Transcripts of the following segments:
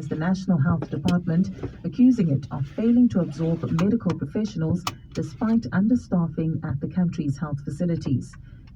criticized the National Health Department, accusing it of failing to absorb medical professionals despite understaffing at the country's health facilities.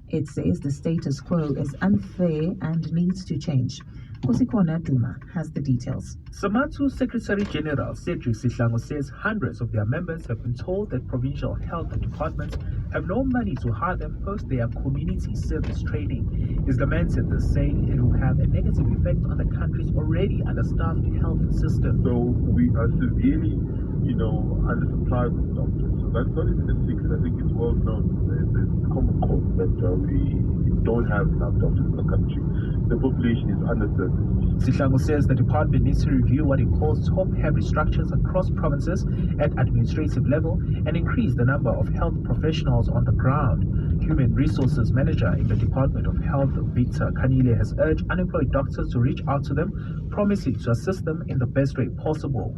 It says the status quo is unfair and needs to change. Kosikona Duma has the details. SAMATU Secretary General Cedric Sihlangu says hundreds of their members have been told that provincial health departments have no money to hire them post their community service training. His lamented this, saying it will have a negative effect on the country's already understaffed health system. So we are severely, undersupplied with doctors. So that's not even a secret. I think it's well known. There's common cause that we don't have enough doctors in the country. The population is underserved. Sihlangu says the department needs to review what it calls top-heavy structures across provinces at administrative level and increase the number of health professionals on the ground. Human Resources Manager in the Department of Health, Victor Kanile, has urged unemployed doctors to reach out to them, promising to assist them in the best way possible.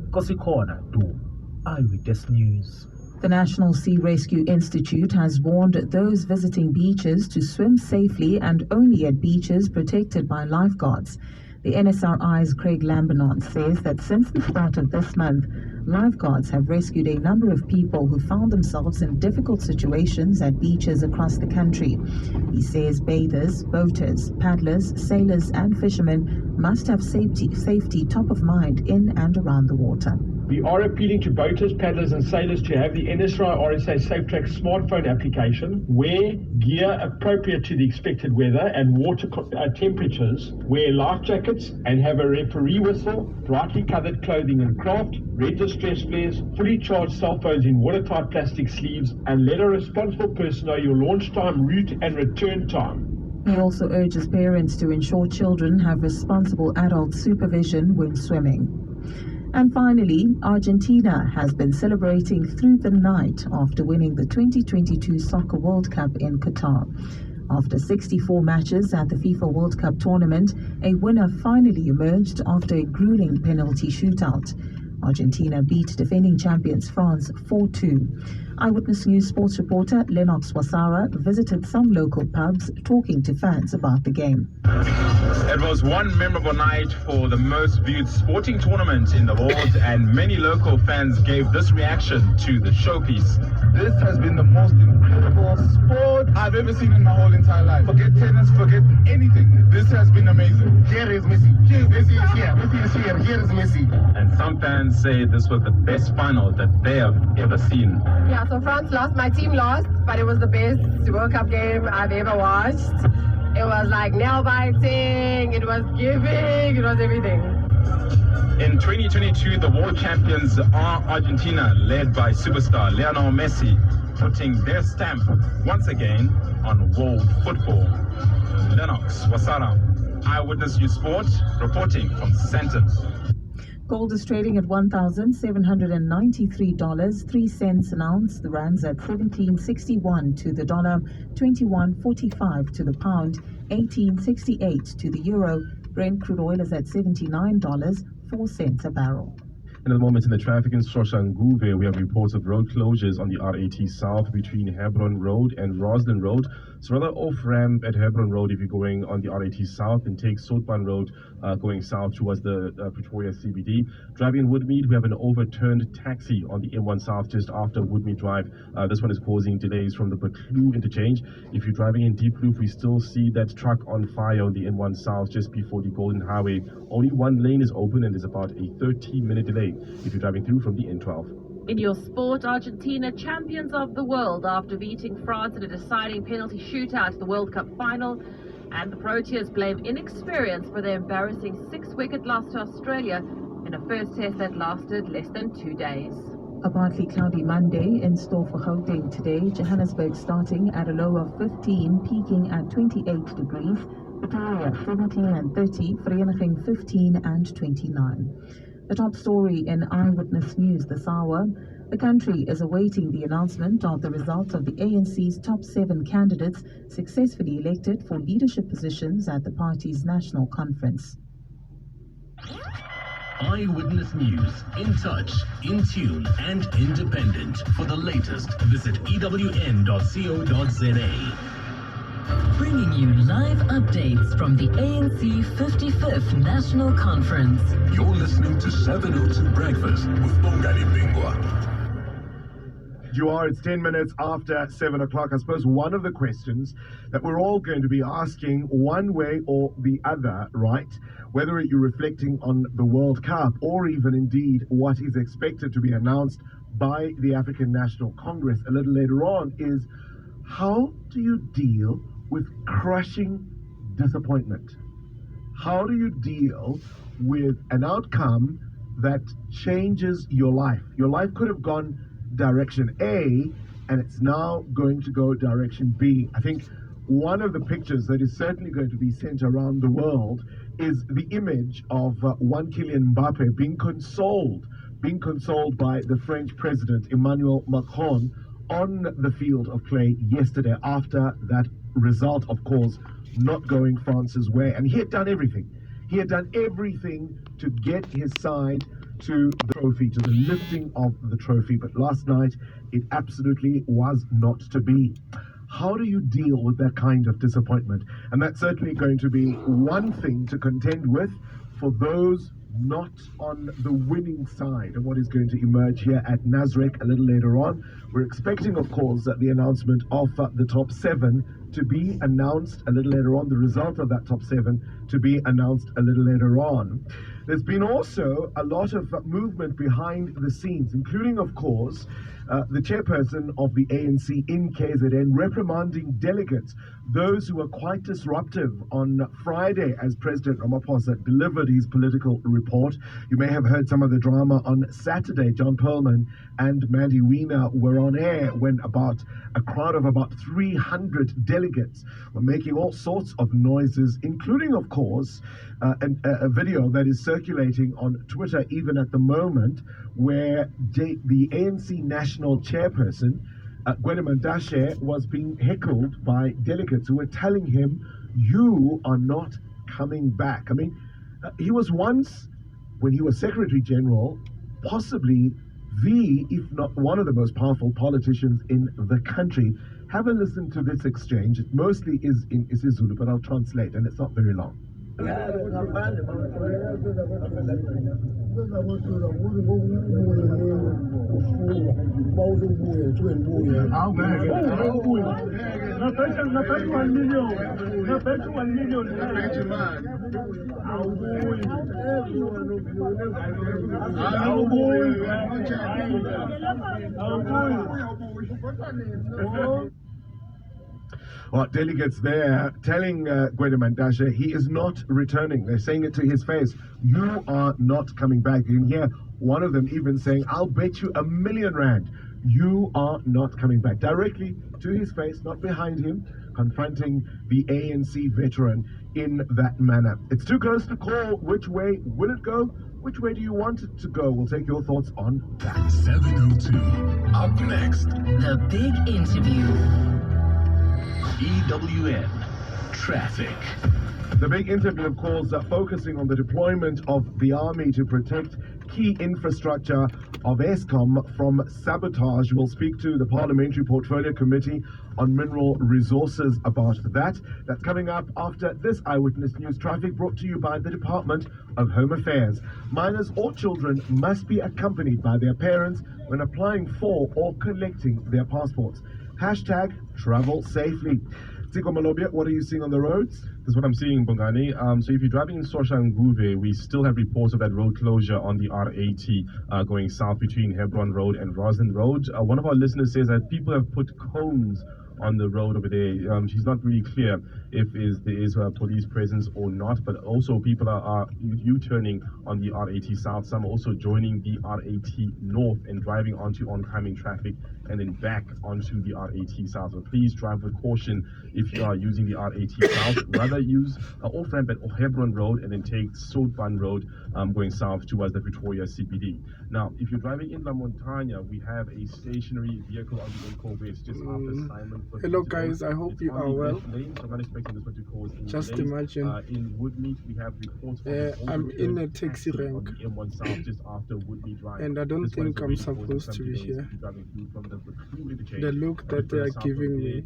Kosikona Du, Eyewitness News. The National Sea Rescue Institute has warned those visiting beaches to swim safely and only at beaches protected by lifeguards. The NSRI's Craig Lambernon says that since the start of this month, lifeguards have rescued a number of people who found themselves in difficult situations at beaches across the country. He says bathers, boaters, paddlers, sailors and fishermen must have safety top of mind in and around the water. We are appealing to boaters, paddlers and sailors to have the NSRI RSA SafeTrack smartphone application, wear gear appropriate to the expected weather and water temperatures, wear life jackets and have a referee whistle, brightly coloured clothing and craft, red distress flares, fully charged cell phones in watertight plastic sleeves, and let a responsible person know your launch time, route and return time. He also urges parents to ensure children have responsible adult supervision when swimming. And finally, Argentina has been celebrating through the night after winning the 2022 Soccer World Cup in Qatar. After 64 matches at the FIFA World Cup tournament, a winner finally emerged after a grueling penalty shootout. Argentina beat defending champions France 4-2. Eyewitness News sports reporter Lennox Wasara visited some local pubs talking to fans about the game. It was one memorable night for the most viewed sporting tournament in the world, and many local fans gave this reaction to the showpiece. This has been the most incredible sport I've ever seen in my whole entire life. Forget tennis, forget anything. This has been amazing. Here is Messi. Messi is here. Messi is here. Here is Messi. And some fans say this was the best final that they have ever seen. Yeah, so France lost, my team lost, but it was the best World Cup game I've ever watched. It was like nail biting, it was giving, it was everything. In 2022, the world champions are Argentina, led by superstar Lionel Messi, putting their stamp once again on world football. Lennox Wasara, Eyewitness News Sport, reporting from Sandton. Gold is trading at $1,793, 3 cents an ounce. The rand's at 17.61 to the dollar, 21.45 to the pound, 18.68 to the euro. Brent crude oil is at $79, 4 cents a barrel. And at the moment in the traffic in Soshanguve, we have reports of road closures on the RAT South between Hebron Road and Roslyn Road. So rather off-ramp at Hebron Road if you're going on the RAT South, and take Soutban Road going south towards the Pretoria CBD. Driving in Woodmead, we have an overturned taxi on the M1 South just after Woodmead Drive. This one is causing delays from the Buccleuch interchange. If you're driving in Deep Loop, we still see that truck on fire on the M1 South just before the Golden Highway. Only one lane is open and there's about a 13-minute delay if you're driving through from the N12. In your sport, Argentina champions of the world after beating France in a deciding penalty shootout at the World Cup final. And the Proteas blame inexperience for their embarrassing 6-wicket loss to Australia in a first test that lasted less than 2 days. A partly cloudy Monday in store for Gauteng today. Johannesburg starting at a low of 15, peaking at 28 degrees. Pretoria 17 and 30, Vereniging 15 and 29. The top story in Eyewitness News this hour. The country is awaiting the announcement of the results of the ANC's top 7 candidates successfully elected for leadership positions at the party's national conference. Eyewitness News, in touch, in tune and independent. For the latest, visit ewn.co.za. bringing you live updates from the ANC 55th National Conference. You're listening to 702 Breakfast with Bongani Bingwa. You are, it's 10 minutes after 7 o'clock. I suppose one of the questions that we're all going to be asking one way or the other, right? Whether you're reflecting on the World Cup or even indeed what is expected to be announced by the African National Congress a little later on, is how do you deal with crushing disappointment? How do you deal with an outcome that changes your life? Your life could have gone direction A and it's now going to go direction B. I think one of the pictures that is certainly going to be sent around the world is the image of one Kylian Mbappe being consoled by the French president Emmanuel Macron on the field of play yesterday after that result, of course, not going France's way. And he had done everything. He had done everything to get his side to the trophy, to the lifting of the trophy. But last night, it absolutely was not to be. How do you deal with that kind of disappointment? And that's certainly going to be one thing to contend with for those not on the winning side of what is going to emerge here at Nasrec a little later on. We're expecting, of course, the announcement of the top 7 to be announced a little later on, the result of that top 7 to be announced a little later on. There's been also a lot of movement behind the scenes, including, of course, the chairperson of the ANC in KZN reprimanding delegates, those who were quite disruptive on Friday as President Ramaphosa delivered his political report. You may have heard some of the drama on Saturday. John Perlman and Mandy Wiener were on air when a crowd of about 300 delegates were making all sorts of noises, including, of course, a video that is circulating on Twitter even at the moment, where the ANC national chairperson, Gwede Mantashe, was being heckled by delegates who were telling him, "You are not coming back." I mean, he was once, when he was Secretary General, possibly if not one of the most powerful politicians in the country. Have a listen to this exchange. It mostly is in isiZulu, but I'll translate, and it's not very long. Well, delegates there telling Gwede Mantashe he is not returning. They're saying it to his face. You are not coming back. You can hear one of them even saying, "I'll bet you R1 million, you are not coming back." Directly to his face, not behind him, confronting the ANC veteran in that manner. It's too close to call. Which way will it go? Which way do you want it to go? We'll take your thoughts on that. 702. Up next. The big interview. EWN Traffic. The big interview, of course, focusing on the deployment of the army to protect key infrastructure of Eskom from sabotage. We'll speak to the Parliamentary Portfolio Committee on Mineral Resources about that. That's coming up after this Eyewitness News Traffic, brought to you by the Department of Home Affairs. Minors or children must be accompanied by their parents when applying for or collecting their passports. Hashtag travel safely. Tiko Malobia, what are you seeing on the roads? This is what I'm seeing, Bongani. So if you're driving in Soshanguve, we still have reports of that road closure on the R80 going south between Hebron Road and Roslyn Road. One of our listeners says that people have put cones on the road over there. She's not really clear if there is police presence or not, but also people are U-turning on the R80 south. Some are also joining the R80 north and driving onto oncoming traffic and then back onto the R80 south. So please drive with caution if you are using the R80 south. Rather use off-ramp at Hebron Road and then take Soutban Road going south towards the Pretoria CBD. Now, if you're driving in La Montaña, we have a stationary vehicle on the N4 West just after Simon. Hello guys, I hope you are well. Just imagine, in Woodmead, we have reports I'm in a taxi rank M1 South just after Woodmead Drive. and I don't think I'm supposed to be here. The look that they are giving me,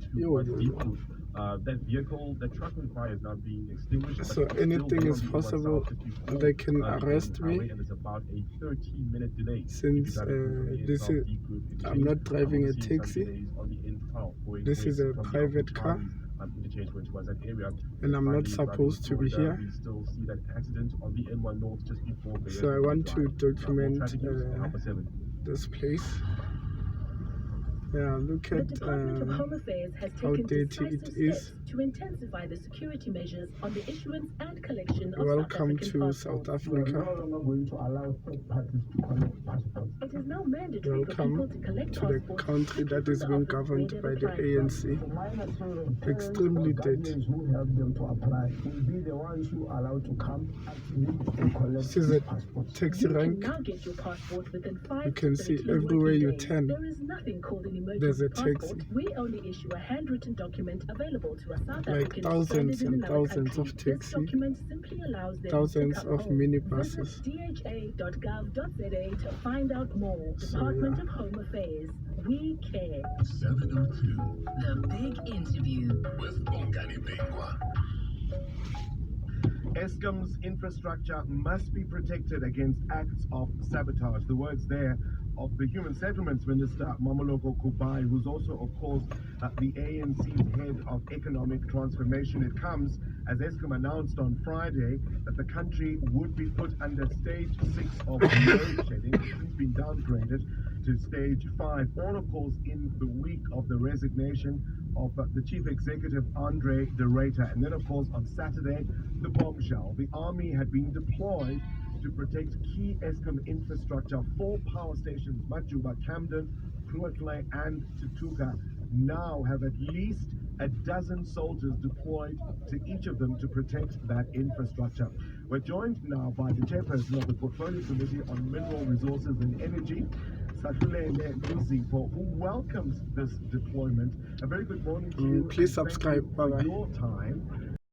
That vehicle, that truck on fire is now being extinguished. So anything is possible. They can arrest me, and it's about a 13-minute delay. since I'm not driving a taxi. This is a private car, and I'm not supposed to be here. So I want to document this place. Yeah, look at how dirty it is. To intensify the security measures on the issuance and collection of Welcome to South Africa. It is now mandatory Welcome for people to collect to the country that is being governed by the ANC. Extremely dirty. This is a taxi rank. You can see everywhere you turn, There is nothing called an there's a emergency taxi. passport. We only issue a handwritten document available to a South Like African thousands stranded in and another thousands country. of This taxi, document simply allows them thousands to come of home. minibuses. Visit dha.gov.za to find out more. So, Department yeah. of Home Affairs. We care. 702 The Big Interview. with Bongani Bengwa. Eskom's infrastructure must be protected against acts of sabotage. The words there of the Human Settlements Minister, Mamoloko Kubai, who's also, of course, the ANC's head of economic transformation. It comes as Eskom announced on Friday that the country would be put under stage 6 of load shedding. It's been downgraded to stage 5, all of course in the week of the resignation of the chief executive Andre de Ruyter. And then of course on Saturday, the bombshell. The army had been deployed to protect key Eskom infrastructure. 4 power stations, Majuba, Camden, Grootfontein and Tutuka, now have at least a dozen soldiers deployed to each of them to protect that infrastructure. We're joined now by the chairperson of the Portfolio Committee on Mineral Resources and Energy, Sahlulele Luzipo, who welcomes this deployment. A very good morning to you. Please subscribe. For Bye-bye. your time.